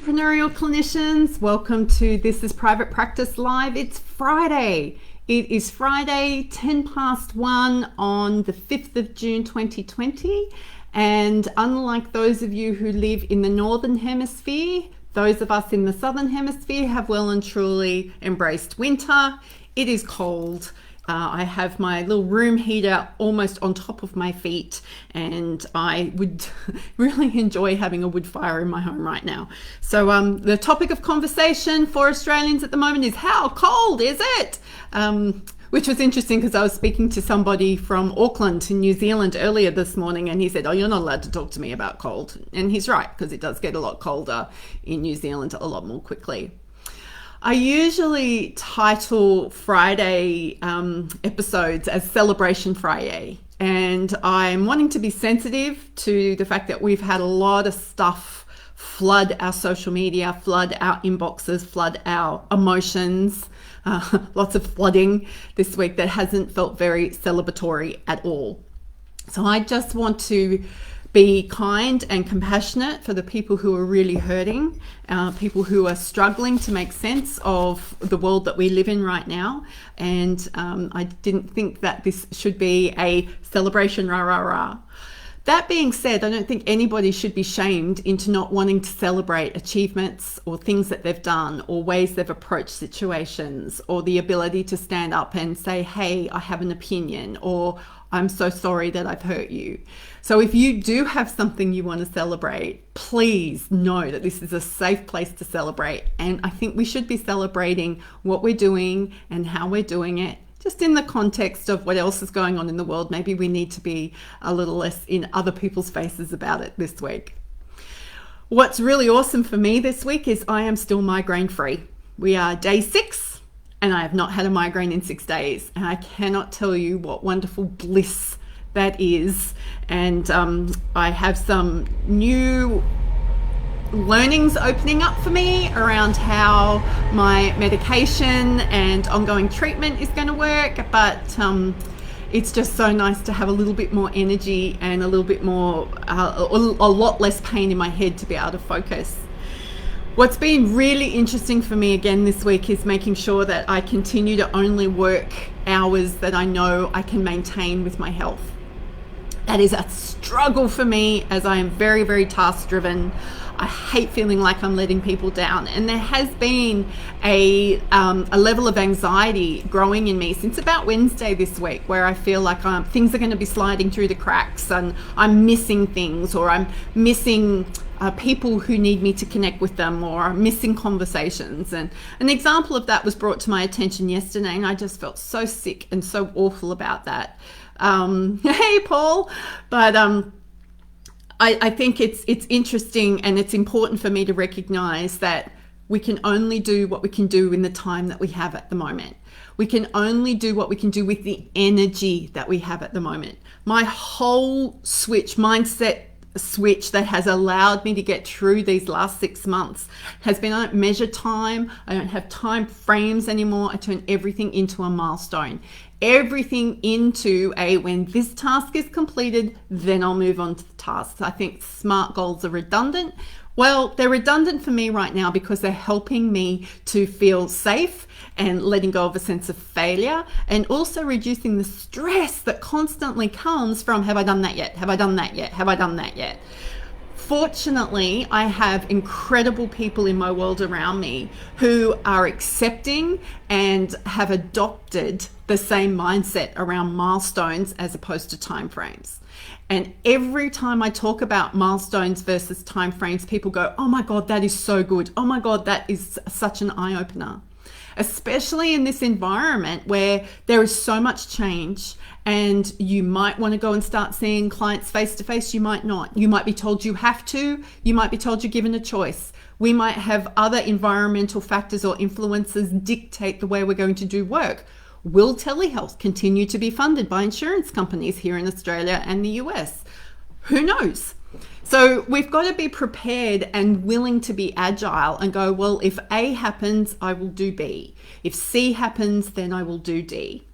entrepreneurial clinicians, welcome to This is Private Practice Live. It's Friday. It is Friday, 10 past 1 on the 5th of June 2020. And unlike those of you who live in the Northern Hemisphere, those of us in the Southern Hemisphere have well and truly embraced winter. It is cold. I have my little room heater almost on top of my feet, and I would really enjoy having a wood fire in my home right now. So the topic of conversation for Australians at the moment is, how cold is it? Which was interesting because I was speaking to somebody from Auckland in New Zealand earlier this morning, and he said, oh, you're not allowed to talk to me about cold. And he's right, because it does get a lot colder in New Zealand a lot more quickly. I usually title Friday episodes as Celebration Friday, and I'm wanting to be sensitive to the fact that we've had a lot of stuff flood our social media, flood our inboxes, flood our emotions, lots of flooding this week that hasn't felt very celebratory at all. So I just want to be kind and compassionate for the people who are really hurting, people who are struggling to make sense of the world that we live in right now. And I didn't think that this should be a celebration, rah, rah, rah. That being said, I don't think anybody should be shamed into not wanting to celebrate achievements or things that they've done or ways they've approached situations, or the ability to stand up and say, hey, I have an opinion, or I'm so sorry that I've hurt you. So if you do have something you want to celebrate, please know that this is a safe place to celebrate. And I think we should be celebrating what we're doing and how we're doing it, just in the context of what else is going on in the world. Maybe we need to be a little less in other people's faces about it this week. What's really awesome for me this week is I am still migraine free. We are day 6 and I have not had a migraine in 6 days. And I cannot tell you what wonderful bliss that is. And I have some new learnings opening up for me around how my medication and ongoing treatment is going to work, but it's just so nice to have a little bit more energy and a little bit more a lot less pain in my head to be able to focus. What's been really interesting for me again this week is making sure that I continue to only work hours that I know I can maintain with my health. That is a struggle for me, as I am very, very task driven. I hate feeling like I'm letting people down. And there has been a level of anxiety growing in me since about Wednesday this week, where I feel like things are going to be sliding through the cracks and I'm missing things, or I'm missing people who need me to connect with them, or I'm missing conversations. And an example of that was brought to my attention yesterday, and I just felt so sick and so awful about that. Hey, Paul. But I think it's interesting, and it's important for me to recognize that we can only do what we can do in the time that we have at the moment. We can only do what we can do with the energy that we have at the moment. My whole mindset switch that has allowed me to get through these last 6 months has been, I don't measure time. I don't have time frames anymore. I turn everything into a milestone. Everything into when this task is completed, then I'll move on to the tasks. I think SMART goals are redundant. Well, they're redundant for me right now because they're helping me to feel safe and letting go of a sense of failure, and also reducing the stress that constantly comes from, have I done that yet? Have I done that yet? Have I done that yet? Fortunately, I have incredible people in my world around me who are accepting and have adopted the same mindset around milestones as opposed to timeframes. And every time I talk about milestones versus timeframes, people go, oh my God, that is so good. Oh my God, that is such an eye-opener. Especially in this environment where there is so much change, and you might want to go and start seeing clients face to face. You might not. You might be told you have to. You might be told you're given a choice. We might have other environmental factors or influences dictate the way we're going to do work. Will telehealth continue to be funded by insurance companies here in Australia and the US? Who knows? So we've got to be prepared and willing to be agile and go, well, if A happens, I will do B. If C happens, then I will do D.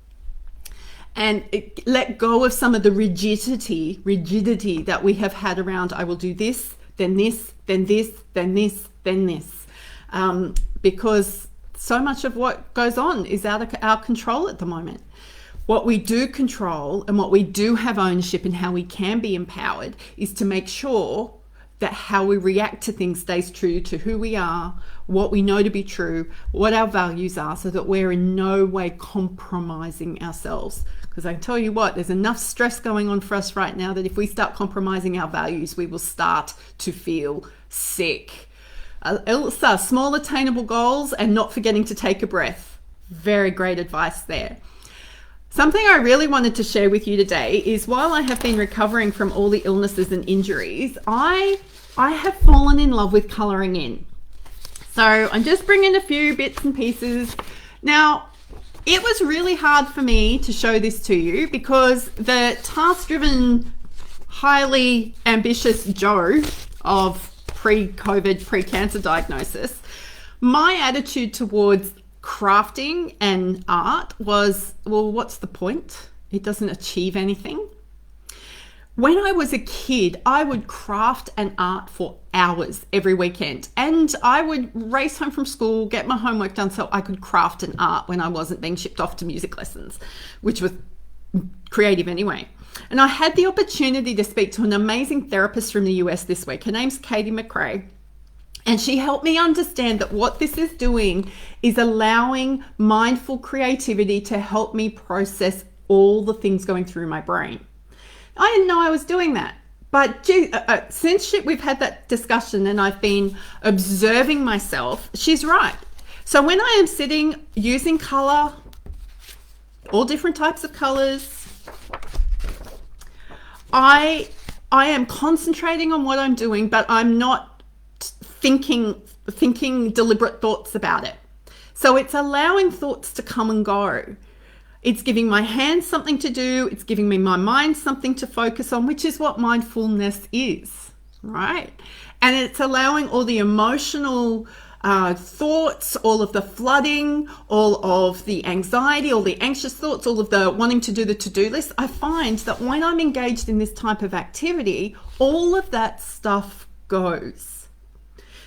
And let go of some of the rigidity that we have had around, I will do this, then this, then this, then this, than this, because so much of what goes on is out of our control at the moment. What we do control and what we do have ownership and how we can be empowered is to make sure that how we react to things stays true to who we are, what we know to be true, what our values are, so that we're in no way compromising ourselves. Because I can tell you what, there's enough stress going on for us right now that if we start compromising our values, we will start to feel sick. Elsa, small attainable goals and not forgetting to take a breath. Very great advice there. Something I really wanted to share with you today is, while I have been recovering from all the illnesses and injuries, I have fallen in love with colouring in. So I'm just bringing a few bits and pieces. Now, it was really hard for me to show this to you because the task-driven, highly ambitious Joe of pre-COVID, pre-cancer diagnosis, my attitude towards crafting and art was, well, what's the point? It doesn't achieve anything. When I was a kid, I would craft and art for hours every weekend, and I would race home from school, get my homework done so I could craft and art when I wasn't being shipped off to music lessons, which was creative anyway. And I had the opportunity to speak to an amazing therapist from the US this week. Her name's Katy MacRae. And she helped me understand that what this is doing is allowing mindful creativity to help me process all the things going through my brain. I didn't know I was doing that. But since we've had that discussion and I've been observing myself, she's right. So when I am sitting using color, all different types of colors, I am concentrating on what I'm doing, but I'm not thinking deliberate thoughts about it. So it's allowing thoughts to come and go. It's giving my hands something to do. It's giving me my mind something to focus on, which is what mindfulness is, right? And it's allowing all the emotional thoughts, all of the flooding, all of the anxiety, all the anxious thoughts, all of the wanting to do the to-do list. I find that when I'm engaged in this type of activity, all of that stuff goes.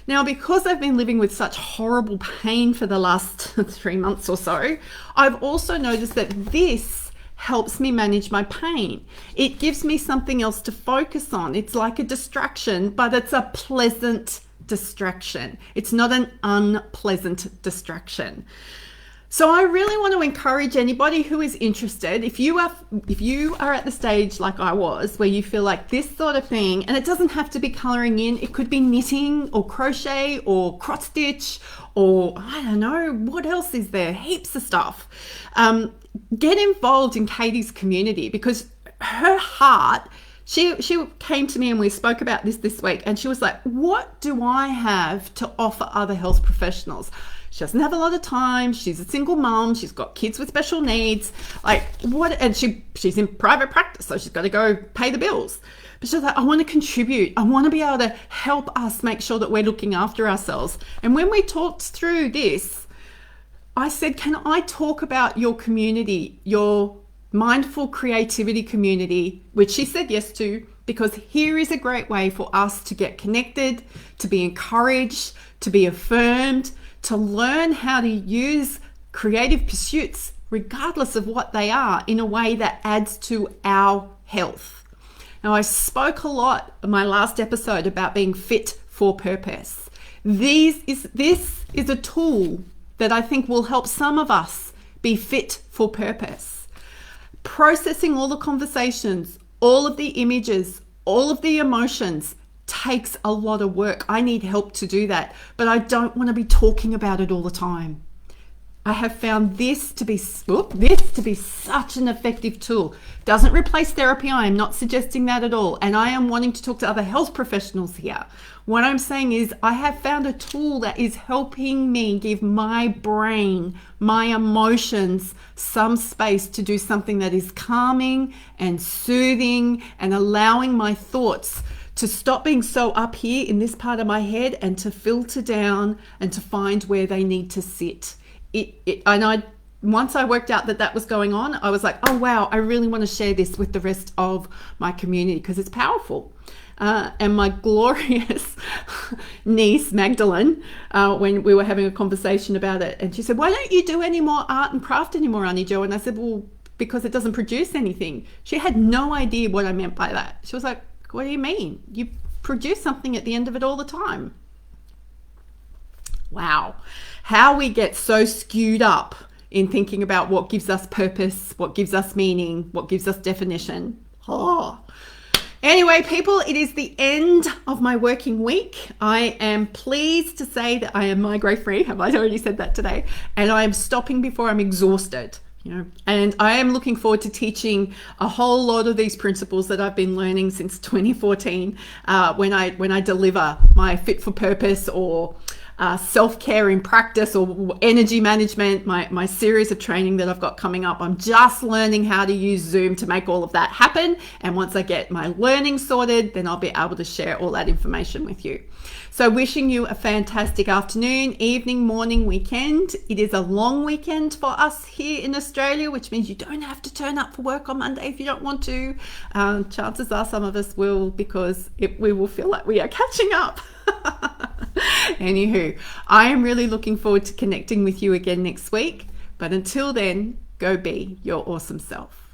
Now, because I've been living with such horrible pain for the last 3 months or so, I've also noticed that this helps me manage my pain. It gives me something else to focus on. It's like a distraction, but it's a pleasant distraction. It's not an unpleasant distraction. So I really want to encourage anybody who is interested, if you are at the stage like I was, where you feel like this sort of thing, and it doesn't have to be coloring in, it could be knitting or crochet or cross stitch, or I don't know, what else is there? Heaps of stuff. Get involved in Katy's community, because her heart, she came to me and we spoke about this week, and she was like, what do I have to offer other health professionals? She doesn't have a lot of time. She's a single mom. She's got kids with special needs. Like what? And she's in private practice, so she's got to go pay the bills. But she's like, I want to contribute. I want to be able to help us make sure that we're looking after ourselves. And when we talked through this, I said, can I talk about your community, your mindful creativity community, which she said yes to, because here is a great way for us to get connected, to be encouraged, to be affirmed, to learn how to use creative pursuits, regardless of what they are, in a way that adds to our health. Now, I spoke a lot in my last episode about being fit for purpose. This is a tool that I think will help some of us be fit for purpose. Processing all the conversations, all of the images, all of the emotions takes a lot of work. I need help to do that, but I don't want to be talking about it all the time. I have found this to be such an effective tool. Doesn't replace therapy. I am not suggesting that at all. And I am wanting to talk to other health professionals here. What I'm saying is I have found a tool that is helping me give my brain, my emotions, some space to do something that is calming and soothing and allowing my thoughts to stop being so up here in this part of my head and to filter down and to find where they need to sit. Once I worked out that was going on, I was like, oh wow, I really want to share this with the rest of my community because it's powerful. and my glorious niece Magdalene, when we were having a conversation about it, and she said, "Why don't you do any more art and craft anymore, Auntie Jo?" And I said, "Well, because it doesn't produce anything." She had no idea what I meant by that. She was like, "What do you mean? You produce something at the end of it all the time." Wow, how we get so skewed up in thinking about what gives us purpose, what gives us meaning, what gives us definition. Oh. Anyway, people, it is the end of my working week. I am pleased to say that I am migraine free. Have I already said that today? And I am stopping before I'm exhausted. And I am looking forward to teaching a whole lot of these principles that I've been learning since 2014 when I deliver my fit for purpose or self-care in practice or energy management, my series of training that I've got coming up. I'm just learning how to use Zoom to make all of that happen. And once I get my learning sorted, then I'll be able to share all that information with you. So wishing you a fantastic afternoon, evening, morning, weekend. It is a long weekend for us here in Australia, which means you don't have to turn up for work on Monday if you don't want to. Chances are some of us will, because we will feel like we are catching up. Anywho, I am really looking forward to connecting with you again next week. But until then, go be your awesome self.